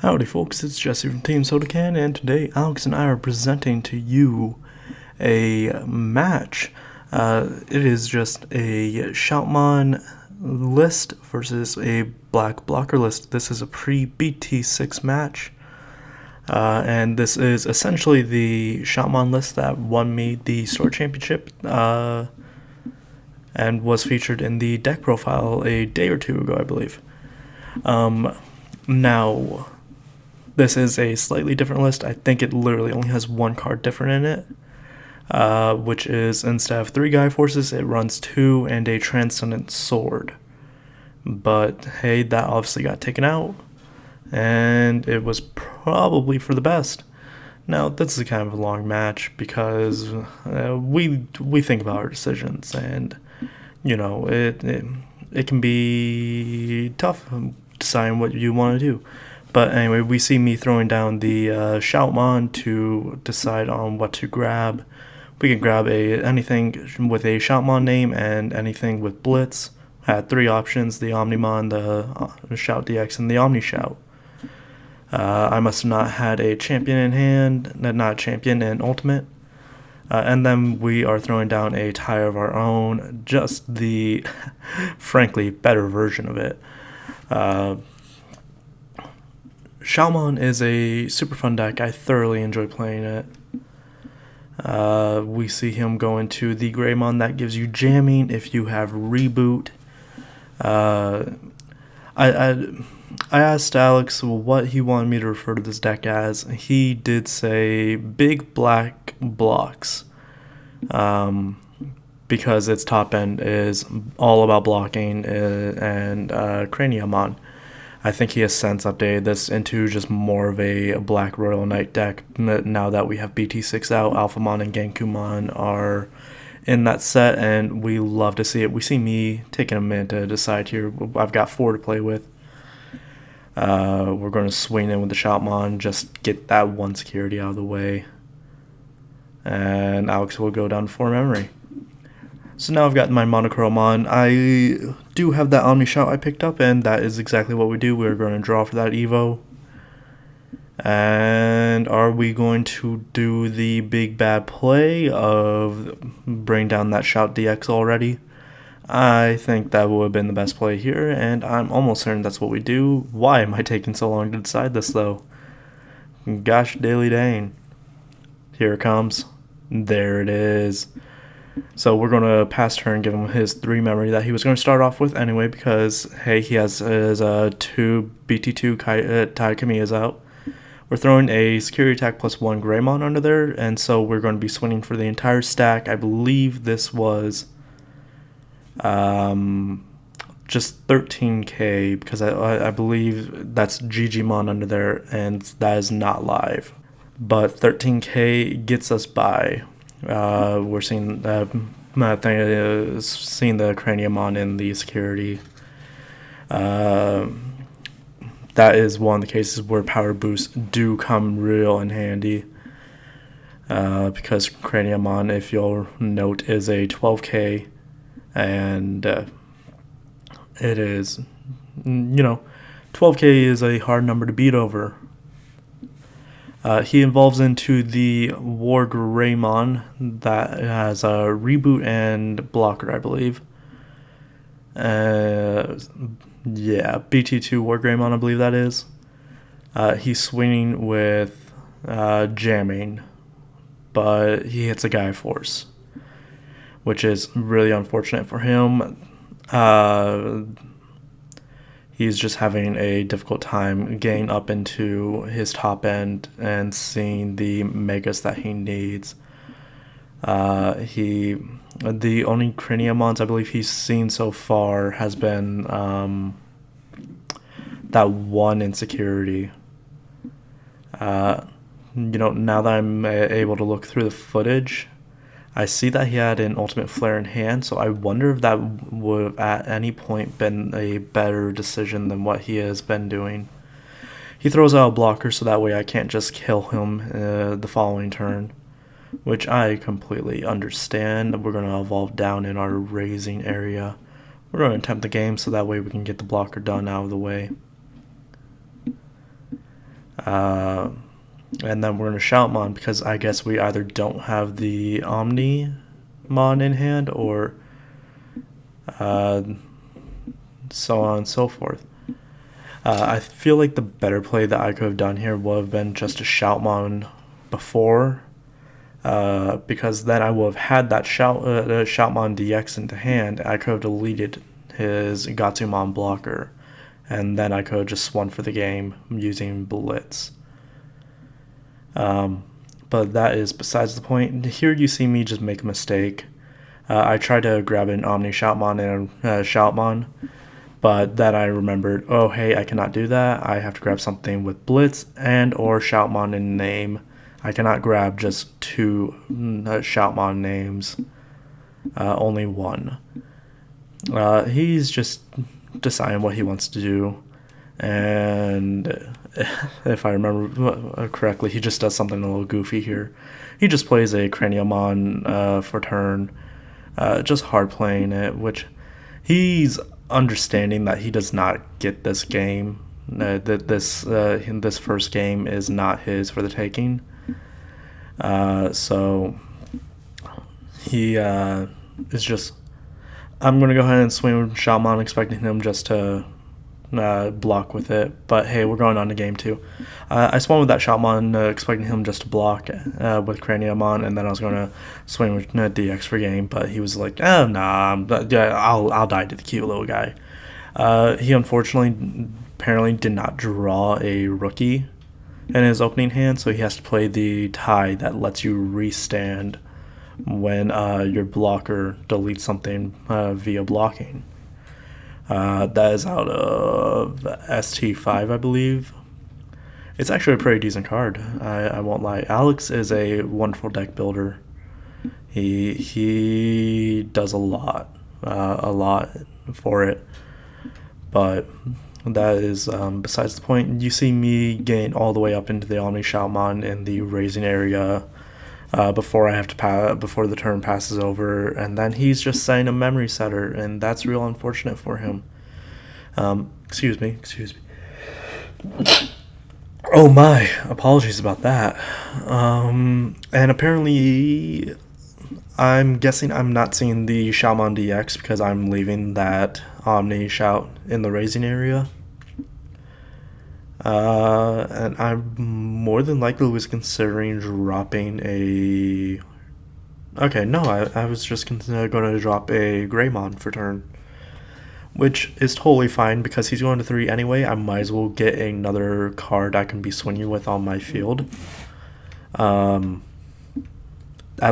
Howdy folks, it's Jesse from Team SodaCan, and today Alex and I are presenting to you a match. It is just a Shoutmon list versus a black blocker list. This is a pre-BT6 match, and this is essentially the Shoutmon list that won me the store championship, and was featured in the deck profile a day or two ago, I believe. Now, this is a slightly different list. I think it literally only has one card different in it, which is instead of 3 Guy Forces, it runs 2 and a Transcendent Sword. But hey, that obviously got taken out, and it was probably for the best. Now, this is kind of a long match because we think about our decisions, and it can be tough deciding what you want to do. But anyway, we see me throwing down the Shoutmon to decide on what to grab. We can grab anything with a Shoutmon name and anything with Blitz. Had 3 options: the Omnimon, the Shout DX, and the Omni Shout. I must have not had a champion in hand, not champion in Ultimate. And then we are throwing down a tire of our own, just the, frankly, better version of it. Shoutmon is a super fun deck. I thoroughly enjoy playing it. We see him go into the Greymon that gives you jamming if you have Reboot. I asked Alex what he wanted me to refer to this deck as. He did say big black blocks, because its top end is all about blocking and Craniamon. I think he has since updated this into just more of a Black Royal Knight deck now that we have BT6 out. Alphamon and Genkumon are in that set, and we love to see it. We see me taking a minute to decide here. I've got 4 to play with. We're going to swing in with the Shoutmon, just get that one security out of the way. And Alex will go down for memory. So now I've got my Monochrome on. I do have that Omni Shout I picked up, and that is exactly what we do. We're going to draw for that Evo. And are we going to do the big bad play of bring down that Shout DX already? I think that would have been the best play here, and I'm almost certain that's what we do. Why am I taking so long to decide this, though? Gosh daily dang. Here it comes. There it is. So we're going to pass turn, give him his 3 memory that he was going to start off with anyway, because, hey, he has his 2 BT2 Tai Kamiyas out. We're throwing a security attack +1 Greymon under there, and so we're going to be swinging for the entire stack. I believe this was just 13k, because I believe that's Digimon under there, and that is not live. But 13k gets us by. We're seeing seeing the Craniamon in the security. That is one of the cases where power boosts do come real in handy. Because Craniamon, if you'll note, is a 12k, and it is, 12k is a hard number to beat over. He evolves into the War Greymon that has a Reboot and Blocker, I believe. Yeah, BT2 War Greymon, I believe that is. He's swinging with jamming, but he hits a Guy Force, which is really unfortunate for him. He's just having a difficult time getting up into his top end and seeing the megas that he needs. The only Craniamons I believe he's seen so far has been that one insecurity. Now that I'm able to look through the footage, I see that he had an Ultimate Flare in hand, so I wonder if that would have at any point been a better decision than what he has been doing. He throws out a blocker so that way I can't just kill him the following turn, which I completely understand. We're going to evolve down in our raising area. We're going to attempt the game so that way we can get the blocker done out of the way. And then we're going to Shoutmon because I guess we either don't have the Omnimon in hand or so on and so forth. I feel like the better play that I could have done here would have been just a Shoutmon before, because then I would have had that Shoutmon DX into hand. I could have deleted his Gatsumon blocker, and then I could have just won for the game using Blitz. But that is besides the point. Here you see me just make a mistake. I tried to grab an Omni Shoutmon and a Shoutmon, but then I remembered, oh hey, I cannot do that. I have to grab something with Blitz and or Shoutmon in name. I cannot grab just two Shoutmon names, only one. He's just deciding what he wants to do, and if I remember correctly, he just does something a little goofy here. He just plays a Craniamon for turn, just hard playing it, which he's understanding that he does not get this game. That this first game is not his for the taking. So he is just. I'm gonna go ahead and swing with Shoutmon, expecting him just to block with it. But hey, we're going on to game 2. I swung with that Shoutmon, expecting him just to block with Craniamon, and then I was gonna swing with DX for game. But he was like, "Oh nah, I'll die to the cute little guy." He unfortunately apparently did not draw a rookie in his opening hand, so he has to play the tie that lets you restand when your blocker deletes something via blocking. That is out of ST5, I believe. It's actually a pretty decent card, I won't lie. Alex is a wonderful deck builder. He does a lot for it. But that is besides the point. You see me gain all the way up into the Omni Shoutmon in the raising area before I have to before the turn passes over, and then he's just setting a memory setter, and that's real unfortunate for him. Excuse me. Oh my, apologies about that. And apparently, I'm guessing I'm not seeing the Shoutmon DX because I'm leaving that Omni Shout in the raising area. And I more than likely was considering dropping a. Okay, no, I was just going to drop a Greymon for turn, which is totally fine because he's going to 3 anyway. I might as well get another card I can be swinging with on my field. At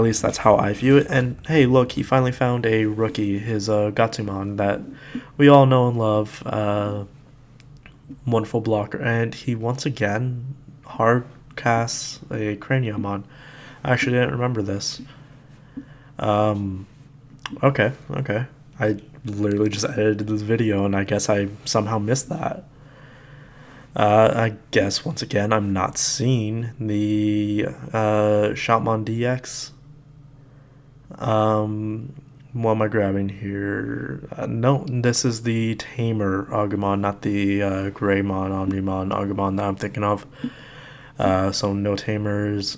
least that's how I view it. And hey, look, he finally found a rookie, his Gatsumon that we all know and love. Wonderful blocker, and he once again hard casts a Craniamon. I actually didn't remember this. Okay. I literally just edited this video, and I guess I somehow missed that. I guess once again I'm not seeing the Shoutmon DX. What am I grabbing here? No, this is the Tamer Agumon, not the Greymon, Omnimon, Agumon that I'm thinking of. So no Tamers.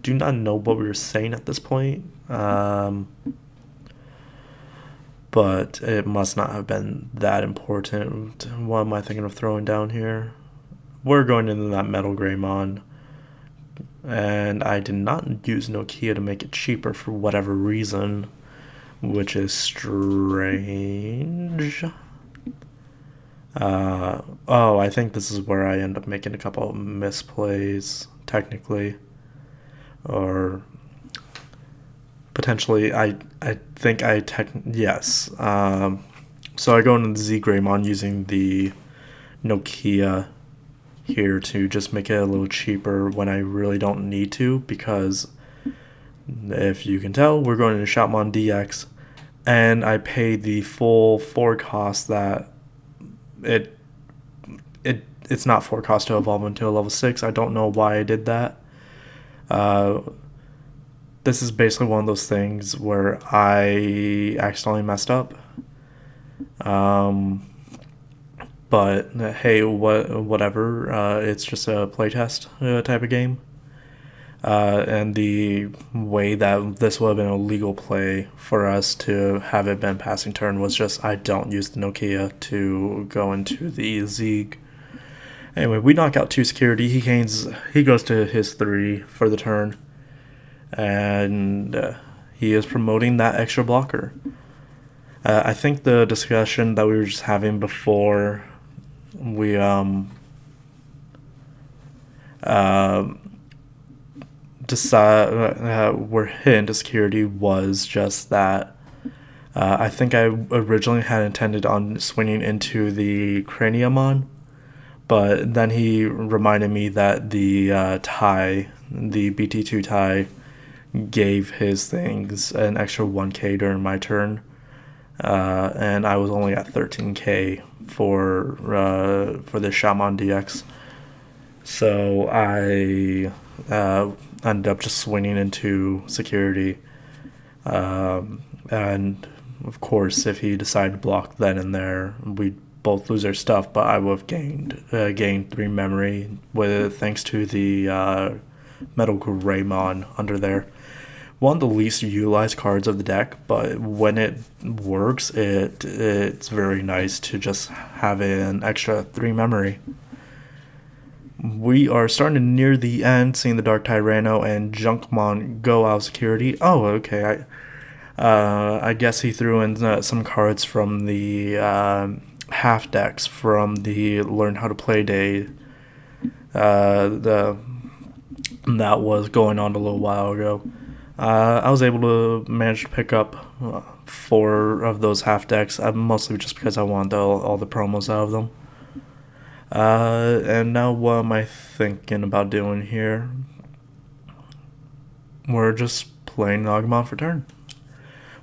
Do not know what we were saying at this point. But it must not have been that important. What am I thinking of throwing down here? We're going into that Metal Greymon. And I did not use Nokia to make it cheaper for whatever reason, which is strange. I think this is where I end up making a couple of misplays, technically. Or potentially, yes. So I go into the Z Greymon using the Nokia here to just make it a little cheaper when I really don't need to, because if you can tell, we're going into Shoutmon DX, and I pay the full 4 cost that it's not 4 cost to evolve into a level 6. I don't know why I did that. This is basically one of those things where I accidentally messed up. But hey, whatever. It's just a playtest type of game. And the way that this would have been a legal play for us to have it been passing turn was just I don't use the Nokia to go into the Zeeg. Anyway, we knock out 2 security. He goes to his 3 for the turn, and he is promoting that extra blocker. I think the discussion that we were just having before we were hit into security was just that I think I originally had intended on swinging into the Craniumon, but then he reminded me that the the BT2 tie, gave his things an extra 1k during my turn, and I was only at 13k for the Shoutmon DX, so I ended up just swinging into security, and of course, if he decided to block then and there, we'd both lose our stuff, but I would have gained 3 memory with thanks to the Metal Greymon under there. One of the least utilized cards of the deck, but when it works, it's very nice to just have an extra 3 memory. We are starting to near the end, seeing the Dark Tyranno and Junkmon go out of security. Oh, okay. I guess he threw in some cards from the half decks from the Learn How to Play Day. That was going on a little while ago. I was able to manage to pick up 4 of those half decks, mostly just because I wanted all the promos out of them. And now what am I thinking about doing here? We're just playing Agumon for turn,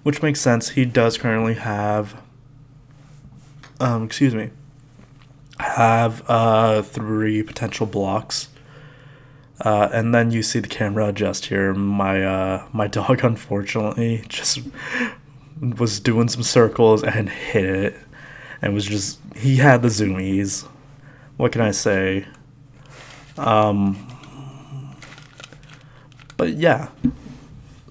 which makes sense. He does currently have, have 3 potential blocks. And then you see the camera adjust here. My dog, unfortunately, just was doing some circles and hit it, and he had the zoomies. What can I say? But yeah.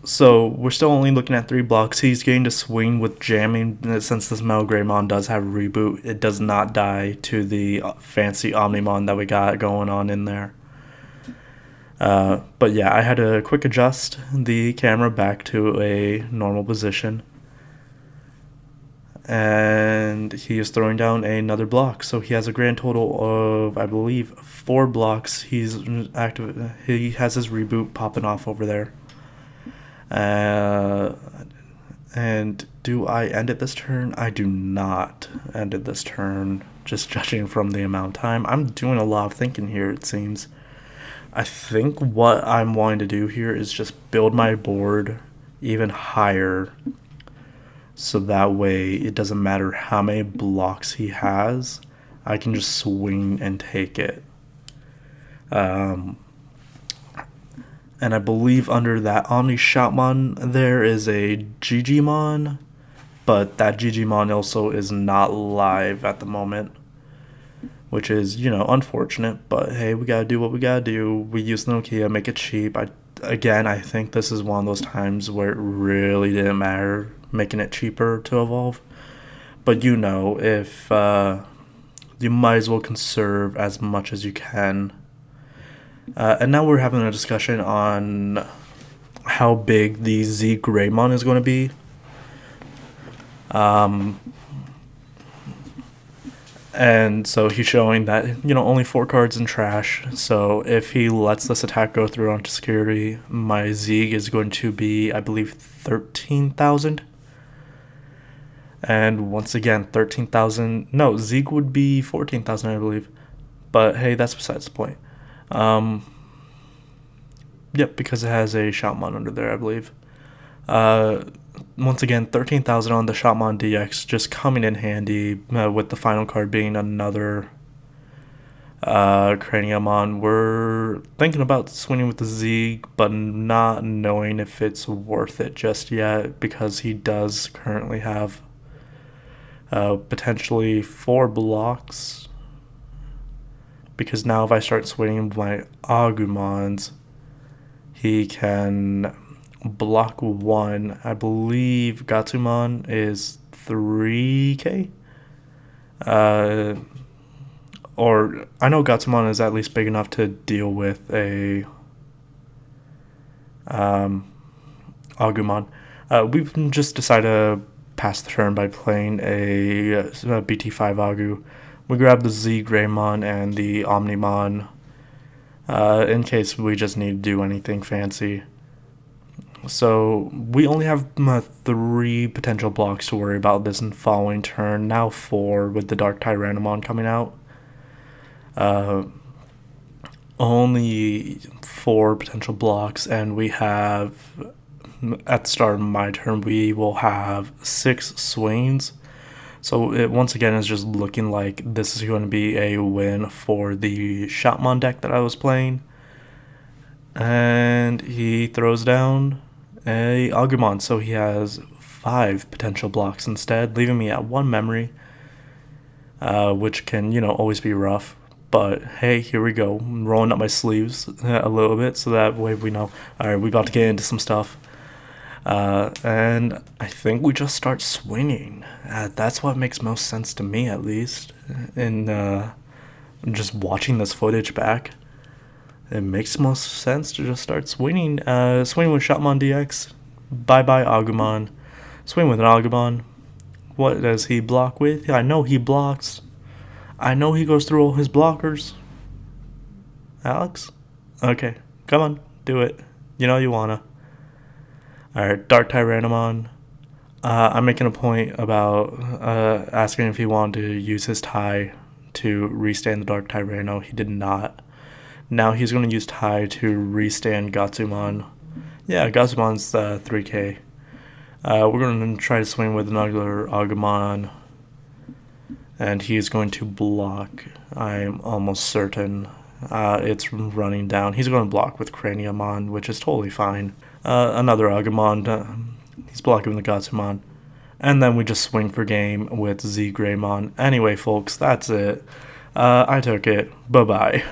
So we're still only looking at 3 blocks. He's getting to swing with jamming. Since this Metal Greymon does have a reboot, it does not die to the fancy Omnimon that we got going on in there. But yeah, I had to quick adjust the camera back to a normal position. And he is throwing down another block. So he has a grand total of, I believe, 4 blocks. He has his reboot popping off over there. And do I end it this turn? I do not end it this turn, just judging from the amount of time. I'm doing a lot of thinking here, it seems. I think what I'm wanting to do here is just build my board even higher, so that way it doesn't matter how many blocks he has, I can just swing and take it. And I believe under that Omni Shoutmon there is a Digimon, but that Digimon also is not live at the moment, which is, unfortunate, but hey, we gotta do what we gotta do. We use Nokia, make it cheap. I think this is one of those times where it really didn't matter making it cheaper to evolve. But if you might as well conserve as much as you can. And now we're having a discussion on how big the Z Greymon is going to be. And so he's showing that, only 4 cards in trash. So if he lets this attack go through onto security, my Zeeg is going to be, I believe, 13,000. And once again, 13,000. No, Zeeg would be 14,000, I believe. But hey, that's besides the point. Yep, because it has a Shoutmon under there, I believe. Once again, 13,000 on the Shoutmon DX, just coming in handy, with the final card being another Craniumon. We're thinking about swinging with the Zeeg, but not knowing if it's worth it just yet, because he does currently have potentially 4 blocks. because now if I start swinging my Agumons, he can block 1. I believe Gatsumon is 3k. Or I know Gatsumon is at least big enough to deal with a Agumon. We've just decided to pass the turn by playing a BT5 Agu. We grab the Z Greymon and the Omnimon in case we just need to do anything fancy. So we only have 3 potential blocks to worry about this following turn. Now 4 with the Dark Tyrannomon coming out. Only 4 potential blocks, and we have, at the start of my turn, we will have 6 swings. So it once again is just looking like this is going to be a win for the Shoutmon deck that I was playing. And he throws down a Agumon, so he has 5 potential blocks instead, leaving me at 1 memory, which can, always be rough. But hey, here we go. I'm rolling up my sleeves a little bit so that way we know, alright, we're about to get into some stuff. And I think we just start swinging. That's what makes most sense to me, at least. And just watching this footage back, it makes most sense to just start swinging. Swing with Shoutmon DX. Bye-bye Agumon. Swing with an Agumon. What does he block with? I know he blocks. I know he goes through all his blockers. Alex? Okay, come on, do it. You know you wanna. Alright, Dark Tyrannomon. I'm making a point about asking if he wanted to use his tie to restand the Dark Tyranno. He did not. Now he's going to use tie to restand Gatsumon. Yeah, Gatsumon's 3k. We're going to try to swing with another Agumon. And he's going to block. I'm almost certain. It's running down. He's going to block with Craniamon, which is totally fine. Another Agumon. He's blocking the Gatsumon. And then we just swing for game with Z Greymon. Anyway, folks, that's it. I took it. Bye-bye.